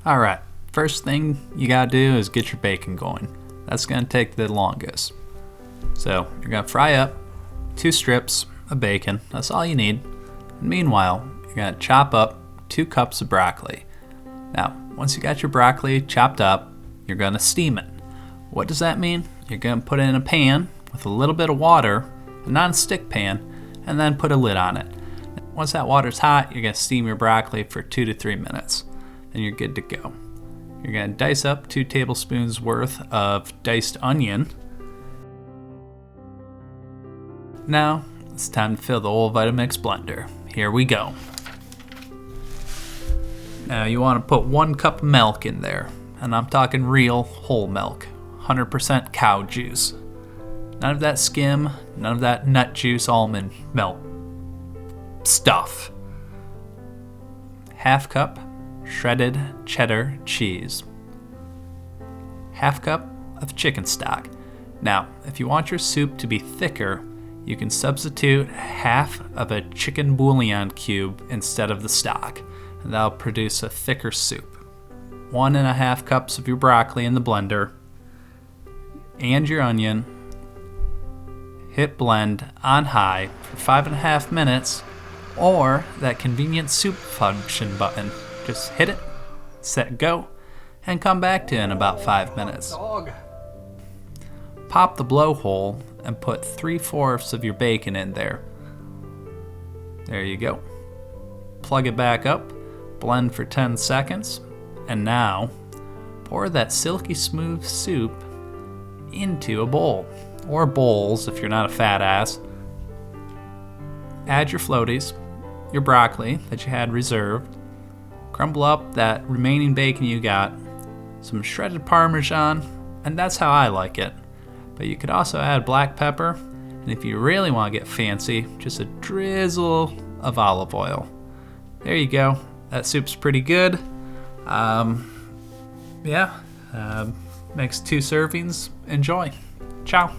Alright, first thing you gotta do is get your bacon going. That's gonna take the longest. So you're gonna fry up 2 strips of bacon. That's all you need. And meanwhile, you're gonna chop up 2 cups of broccoli. Now, once you got your broccoli chopped up, you're gonna steam it. What does that mean? You're gonna put it in a pan with a little bit of water, a non-stick pan, and then put a lid on it. Once that water's hot, you're gonna steam your broccoli for 2 to 3 minutes, and you're good to go. You're gonna dice up 2 tablespoons worth of diced onion. Now, it's time to fill the old Vitamix blender. Here we go. Now you wanna put 1 cup of milk in there, and I'm talking real whole milk, 100% cow juice. None of that skim, none of that nut juice almond milk stuff. 1/2 cup shredded cheddar cheese. 1/2 cup of chicken stock. Now, if you want your soup to be thicker, you can substitute 1/2 of a chicken bouillon cube instead of the stock, and that'll produce a thicker soup. 1.5 cups of your broccoli in the blender, and your onion. Hit blend on high for 5.5 minutes, or that convenient soup function button. Just hit it, set go, and come back to it in about 5 minutes. Pop the blowhole and put 3/4 of your bacon in there. There you go. Plug it back up, blend for 10 seconds, and now pour that silky smooth soup into a bowl, or bowls if you're not a fat ass. Add your floaties, your broccoli that you had reserved, crumble up that remaining bacon you got, some shredded parmesan, and that's how I like it. But you could also add black pepper, and if you really want to get fancy, just a drizzle of olive oil. There you go. That soup's pretty good. Makes 2 servings. Enjoy. Ciao.